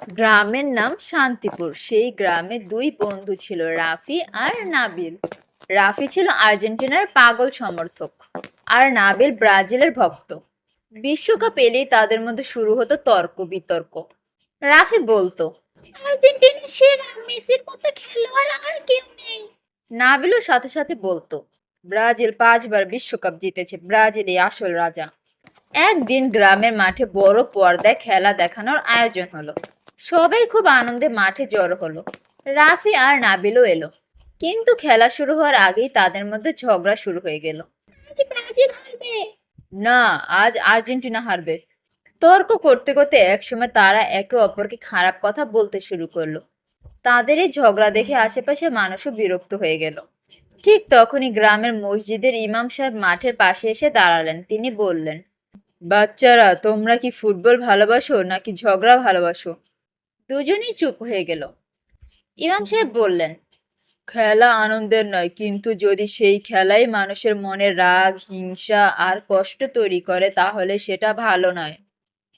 গ্রামের নাম শান্তিপুর। সেই গ্রামে দুই বন্ধু ছিল, রাফি আর নাবিল। রাফি ছিল আর্জেন্টিনার পাগল সমর্থক, আর নাবিল ব্রাজিলের ভক্ত। বিশ্বকাপ এলেই তাদের মধ্যে শুরু হতো তর্ক বিতর্ক। রাফি বলতো, আর্জেন্টিনা সেরা, মেসির মতো খেলোয়াড় আর কেউ নেই। নাবিলও সাথে সাথে বলতো, ব্রাজিল 5বার বিশ্বকাপ জিতেছে, ব্রাজিলই আসল রাজা। একদিন গ্রামের মাঠে বড় পর্দায় খেলা দেখানোর আয়োজন হলো। সবাই খুব আনন্দে মাঠে জড়ো হলো। রাফি আর নাবিলও এলো। কিন্তু খেলা শুরু হওয়ার আগেই তাদের মধ্যে ঝগড়া শুরু হয়ে গেল। আজ ব্রাজিল হারবে। না, আজ আর্জেন্টিনা হারবে। তর্ক করতে করতে একসময় তারা একে অপরকে খারাপ কথা বলতে শুরু করলো। তাদের এই ঝগড়া দেখে আশেপাশে মানুষও বিরক্ত হয়ে গেল। ঠিক তখনই গ্রামের মসজিদের ইমাম সাহেব মাঠের পাশে এসে দাঁড়ালেন। তিনি বললেন, বাচ্চারা, তোমরা কি ফুটবল ভালোবাসো নাকি ঝগড়া ভালোবাসো? দুজনেই চুপ হয়ে গেল। ইমাম সাহেব বললেন, খেলা আনন্দের নয়, কিন্তু যদি সেই খেলাই মানুষের মনে রাগ, হিংসা আর কষ্ট তৈরি করে তাহলে সেটা ভালো নয়।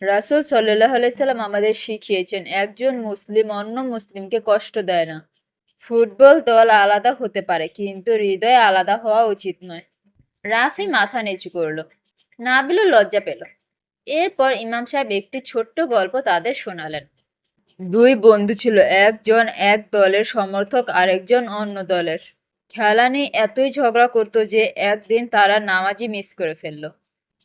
রাসূল সাল্লাল্লাহু আলাইহি সাল্লাম আমাদের শিখিয়েছেন, একজন মুসলিম অন্য মুসলিমকে কষ্ট দেয় না। ফুটবল দল আলাদা হতে পারে, কিন্তু হৃদয় আলাদা হওয়া উচিত নয়। রাফি মাথা নিচু করলো। নাবিলও লজ্জা পেল। এরপর ইমাম সাহেব একটি ছোট্ট গল্প তাদের শোনালেন। দুই বন্ধু ছিল, একজন এক দলের সমর্থক আর একজন অন্য দলের। খেলা নিয়ে এতই ঝগড়া করতো যে একদিন তারা নামাজই মিস করে ফেললো।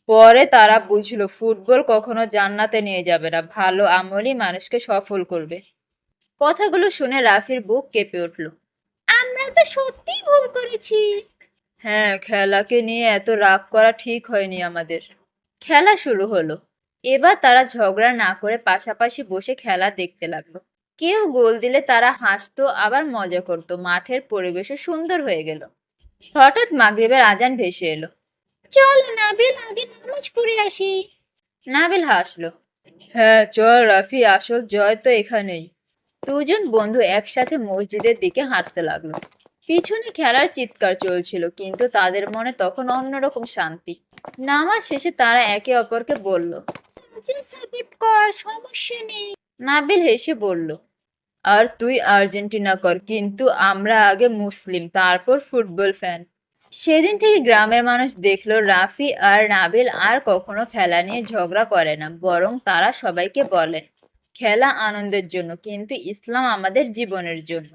পরে তারা বুঝলো ফুটবল কখনো জান্নাতে নিয়ে যাবে না, ভালো আমলই মানুষকে সফল করবে। কথাগুলো শুনে রাফির বুক কেঁপে উঠল। আমরা তো সত্যিই ভুল করেছি। হ্যাঁ, খেলাকে নিয়ে এত রাগ করা ঠিক হয়নি আমাদের। খেলা শুরু হলো। এবার তারা ঝগড়া না করে পাশাপাশি বসে খেলা দেখতে লাগলো। কেউ গোল দিলে তারা হাসতো, আবার মজা করতো। মাঠের পরিবেশও সুন্দর হয়ে গেল। হঠাৎ মাগরিবের আজান ভেসে এলো। চল নাবিল, আগে নামাজ পড়ে আসি। নাবিল হাসলো। হ্যাঁ চল রাফি, আসল জয় তো এখানেই। দুজন বন্ধু একসাথে মসজিদের দিকে হাঁটতে লাগলো। পিছনে খেলার চিৎকার চলছিল, কিন্তু তাদের মনে তখন অন্যরকম শান্তি। নামাজ শেষে তারা একে অপরকে বলল, সাপোর্ট কর, সমস্যা নেই। নাবিল হেসে বলল, আর তুই আর্জেন্টিনা কর, কিন্তু আমরা আগে মুসলিম, তারপর ফুটবল ফ্যান। সেদিন থেকে গ্রামের মানুষ দেখলো রাফি আর নাবিল আর কখনো খেলা নিয়ে ঝগড়া করে না, বরং তারা সবাইকে বলে, খেলা আনন্দের জন্য, কিন্তু ইসলাম আমাদের জীবনের জন্য।